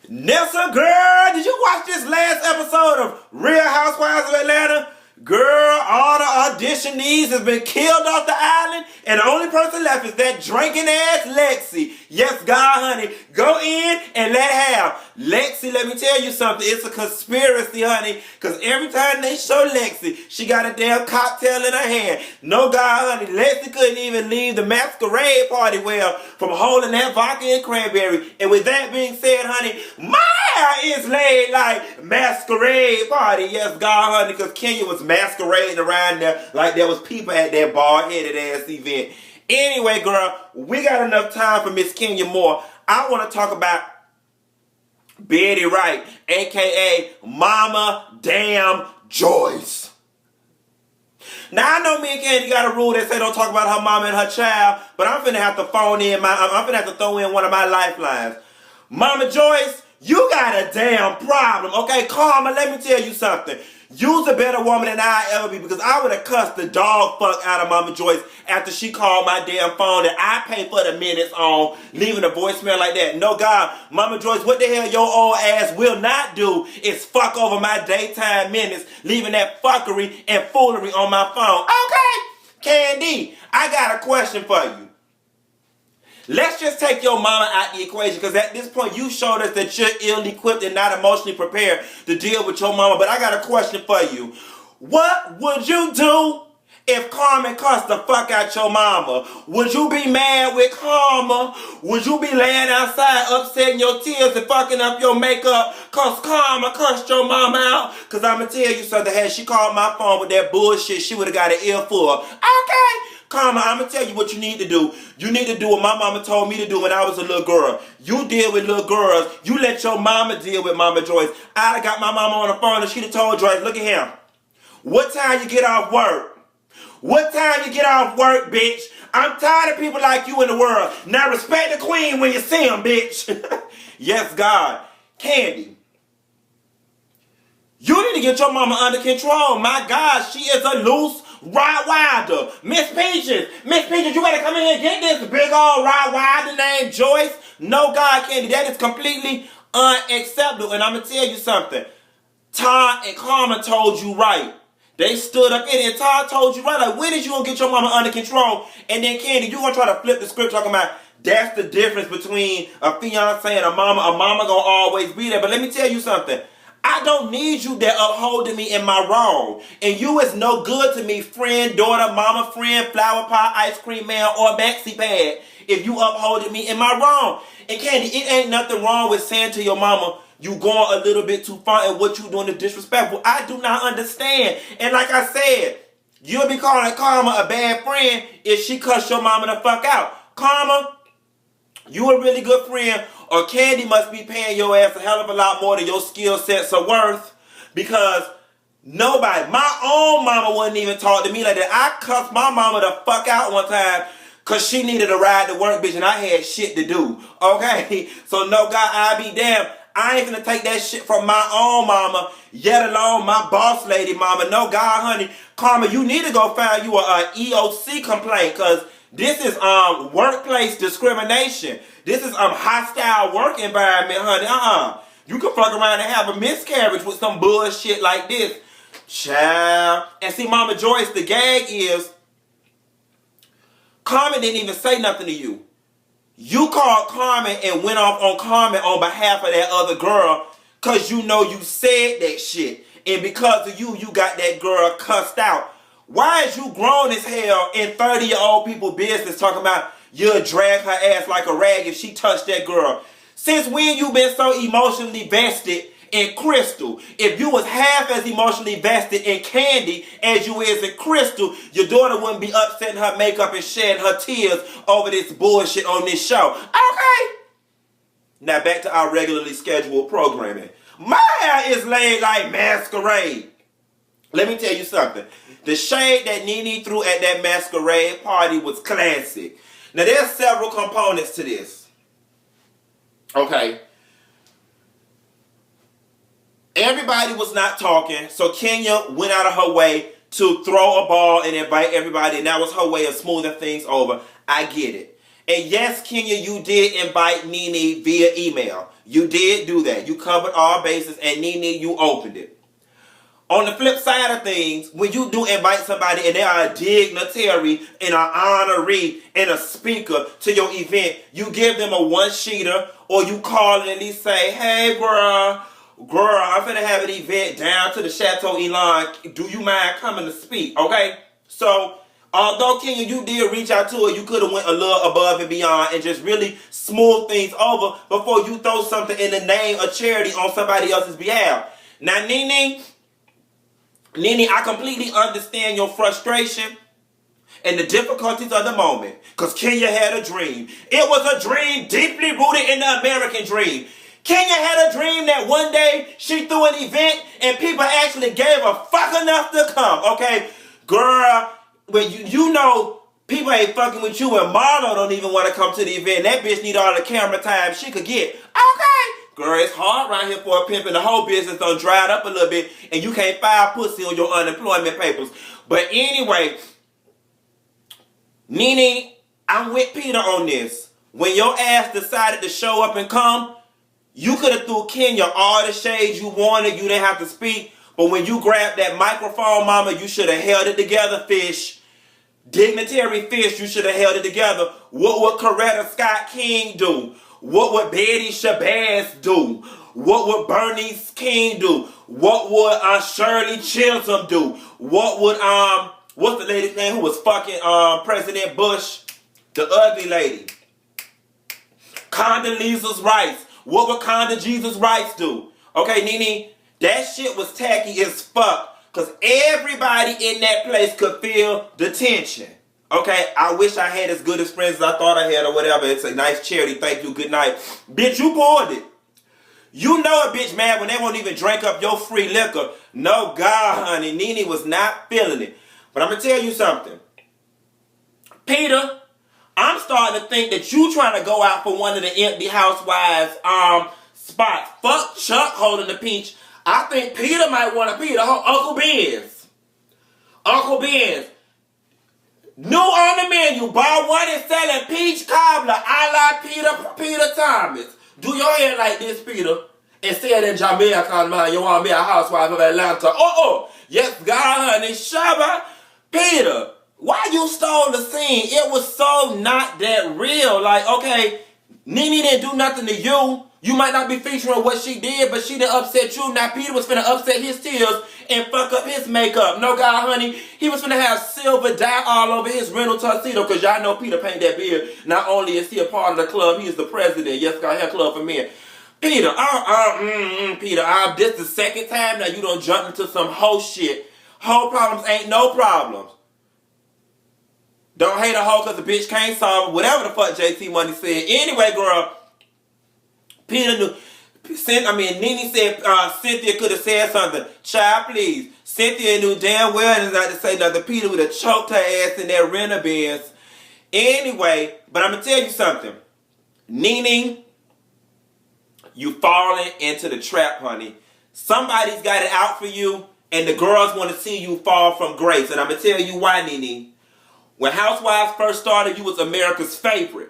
Nessa, girl, did you watch this last episode of Real Housewives of Atlanta? Girl, all the auditionees has been killed off the island, and the only person left is that drinking ass Lexi. Yes, God, honey, go in and let have. Lexi, let me tell you something. It's a conspiracy, honey, because every time they show Lexi, she got a damn cocktail in her hand. No, God, honey, Lexi couldn't even leave the masquerade party well from holding that vodka and cranberry. And with that being said, honey, my hair is laid like masquerade party. Yes, God, honey, because Kenya was masquerading around there like there was people at that bald-headed ass event. Anyway, girl, we got enough time for Miss Kenya Moore. I want to talk about Betty Wright, a.k.a. Mama Damn Joyce. Now, I know me and Candy got a rule that say don't talk about her mama and her child, but I'm finna have to I'm finna have to throw in one of my lifelines. Mama Joyce, you got a damn problem, okay? Karma, let me tell you something. You's a better woman than I ever be, because I would have cussed the dog fuck out of Mama Joyce after she called my damn phone that I pay for the minutes on, leaving a voicemail like that. No, God, Mama Joyce, what the hell your old ass will not do is fuck over my daytime minutes, leaving that fuckery and foolery on my phone. Okay, Candy, I got a question for you. Let's just take your mama out the equation, because at this point you showed us that you're ill-equipped and not emotionally prepared to deal with your mama. But I got a question for you. What would you do if Carmen cussed the fuck out your mama? Would you be mad with Karma? Would you be laying outside upsetting your tears and fucking up your makeup cause Karma cussed your mama out? Because I'm going to tell you something. Had she called my phone with that bullshit, she would have got an earful. Okay? Karma, I'm going to tell you what you need to do. You need to do what my mama told me to do when I was a little girl. You deal with little girls. You let your mama deal with Mama Joyce. I got my mama on the phone and she'd have told Joyce, look at him. What time you get off work? What time you get off work, bitch? I'm tired of people like you in the world. Now respect the queen when you see them, bitch. Yes, God. Candy, you need to get your mama under control. My God, she is a loose Rottweiler. Miss Peaches, you gotta come in here and get this big old Rottweiler named Joyce. No, God, Candy, that is completely unacceptable. And I'm gonna tell you something. Todd and Karma told you right. They stood up in it and Todd told you right. Like, when is you gonna get your mama under control? And then Candy, you gonna try to flip the script talking about that's the difference between a fiance and a mama. A mama gonna always be there. But let me tell you something. I don't need you there upholding me in my wrong. And you is no good to me, friend, daughter, mama, friend, flower pot, ice cream man, or maxi pad, if you upholding me in my wrong. And Candy, it ain't nothing wrong with saying to your mama, you going a little bit too far and what you doing is disrespectful. I do not understand. And like I said, you'll be calling Karma a bad friend if she cuss your mama the fuck out. Karma, you a really good friend, or Candy must be paying your ass a hell of a lot more than your skill sets are worth, because nobody, my own mama wouldn't even talk to me like that. I cussed my mama the fuck out one time because she needed a ride to work, bitch, and I had shit to do, okay? So no, God, I be damned. I ain't gonna take that shit from my own mama, yet alone my boss lady mama. No, God, honey, Karma, you need to go file you a EOC complaint, because this is workplace discrimination. This is hostile work environment, honey. You can fuck around and have a miscarriage with some bullshit like this. Child. And see, Mama Joyce, the gag is, Carmen didn't even say nothing to you. You called Carmen and went off on Carmen on behalf of that other girl because you know you said that shit. And because of you, you got that girl cussed out. Why is you grown as hell in 30-year-old people business talking about you'll drag her ass like a rag if she touched that girl? Since when you been so emotionally vested in Crystal? If you was half as emotionally vested in Candy as you is in Crystal, your daughter wouldn't be upsetting her makeup and shedding her tears over this bullshit on this show. Okay. Now back to our regularly scheduled programming. My hair is laid like Masquerade. Let me tell you something. The shade that Nene threw at that Masquerade party was classic. Now there's several components to this. Okay. Everybody was not talking, so Kenya went out of her way to throw a ball and invite everybody, and that was her way of smoothing things over. I get it. And yes, Kenya, you did invite Nene via email. You did do that. You covered all bases, and Nene, you opened it. On the flip side of things, when you do invite somebody and they are a dignitary and an honoree and a speaker to your event, you give them a one-sheeter, or you call and at least say, hey, girl, I'm finna have an event down to the Chateau Elan. Do you mind coming to speak? Okay? So, although, Kenya, you did reach out to her, you could have went a little above and beyond and just really smooth things over before you throw something in the name of charity on somebody else's behalf. Now, Nene, I completely understand your frustration and the difficulties of the moment, because Kenya had a dream. It was a dream deeply rooted in the American dream. Kenya had a dream that one day she threw an event and people actually gave a fuck enough to come, okay? Girl, when you know people ain't fucking with you and Marlo don't even want to come to the event. That bitch need all the camera time she could get. Okay. Girl, it's hard around here for a pimp and the whole business done dried up a little bit and you can't file pussy on your unemployment papers. But anyway, Nene, I'm with Peter on this. When your ass decided to show up and come, you could have threw Kenya all the shades you wanted. You didn't have to speak. But when you grabbed that microphone, mama, you should have held it together, fish. Dignitary fish, you should have held it together. What would Coretta Scott King do? What would Betty Shabazz do? What would Bernice King do? What would Shirley Chisholm do? What would, what's the lady's name who was fucking President Bush? The ugly lady. Condoleezza Rice. What would Condoleezza Rice do? Okay, Nene, that shit was tacky as fuck. Because everybody in that place could feel the tension. Okay, I wish I had as good as friends as I thought I had or whatever. It's a nice charity. Thank you. Good night. Bitch, you poured it. You know a bitch mad when they won't even drink up your free liquor. No, God, honey. Nene was not feeling it. But I'm going to tell you something. Peter, I'm starting to think that you trying to go out for one of the empty housewives spots. Fuck Chuck holding the peach. I think Peter might want to Peter. Uncle Ben's. Uncle Ben's. New on the menu. Bar one is selling peach cobbler a la Peter Thomas. Do your hair like this, Peter. And say it in Jamaica, man. You want to be a housewife of Atlanta. Yes, God, honey. Shabba. Peter, why you stole the scene? It was so not that real. Like, okay, Nene didn't do nothing to you. You might not be featuring what she did, but she didn't upset you. Now Peter was finna upset his tears and fuck up his makeup. No, God, honey, he was finna have silver dye all over his rental tuxedo, because y'all know Peter paint that beard. Not only is he a part of the club, he is the president. Yes, God, hair club for men. Peter, Peter, this the second time now you done jumped into some hoe shit. Hoe problems ain't no problems. Don't hate a hoe because the bitch can't solve it. Whatever the fuck JT Money said. Anyway, girl, Peter knew. Nene said Cynthia could have said something. Child, please. Cynthia knew damn well and not to say nothing. Peter would have choked her ass in that renter Benz. Anyway, but I'm going to tell you something. Nene, you falling into the trap, honey. Somebody's got it out for you, and the girls want to see you fall from grace. And I'm going to tell you why, Nene. When Housewives first started, you was America's favorite.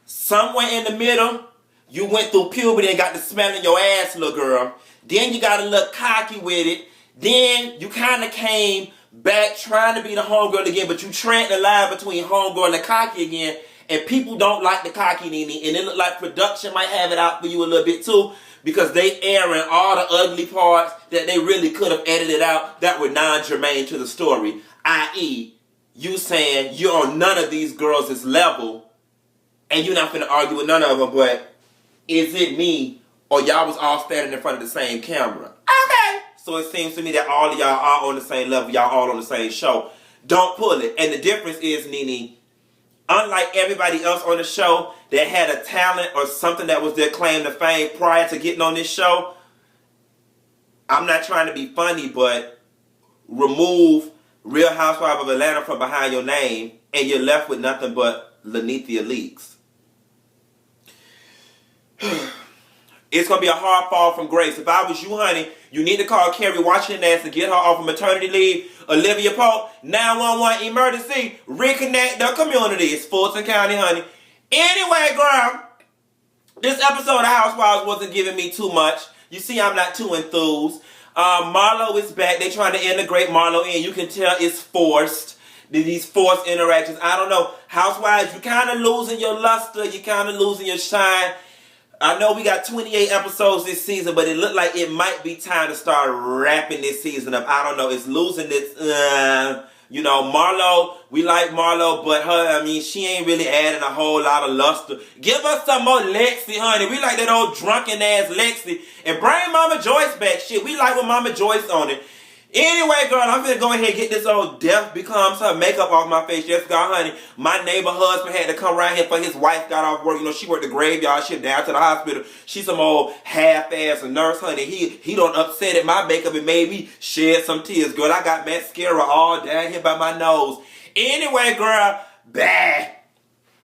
Somewhere in the middle, you went through puberty and got the smell in your ass, little girl. Then you got a little cocky with it. Then you kind of came back trying to be the homegirl again, but you trained the line between homegirl and cocky again. And people don't like the cocky, Nene. And it look like production might have it out for you a little bit too, because they airing all the ugly parts that they really could have edited out that were non-germane to the story. I.e., you saying you're on none of these girls' level and you're not finna argue with none of them, but is it me or y'all was all standing in front of the same camera? Okay. So it seems to me that all of y'all are on the same level. Y'all all on the same show. Don't pull it. And the difference is, Nene, unlike everybody else on the show that had a talent or something that was their claim to fame prior to getting on this show, I'm not trying to be funny, but remove Real Housewife of Atlanta from behind your name and you're left with nothing but Lanithia Leaks. It's going to be a hard fall from grace. If I was you, honey, you need to call Kerry Washington ass to get her off of maternity leave. Olivia Pope, 911 emergency, reconnect the community. It's Fulton County, honey. Anyway, girl, this episode of Housewives wasn't giving me too much. You see, I'm not too enthused. Marlo is back. They trying to integrate Marlo in. You can tell it's forced. These forced interactions. I don't know. Housewives, you kind of losing your luster. You kind of losing your shine. I know we got 28 episodes this season, but it looked like it might be time to start wrapping this season up. I don't know. It's losing its... You know, Marlo, we like Marlo, but she ain't really adding a whole lot of luster. Give us some more Lexi, honey. We like that old drunken ass Lexi. And bring Mama Joyce back. Shit, we like with Mama Joyce on it. Anyway, girl, I'm finna go ahead and get this old Death Becomes Her makeup off my face. Yes, God, honey. My neighbor husband had to come around here for his wife got off work. You know, she worked the graveyard. She down to the hospital. She's some old half-ass nurse, honey. He done upset at my makeup and made me shed some tears, girl. I got mascara all down here by my nose. Anyway, girl, bye.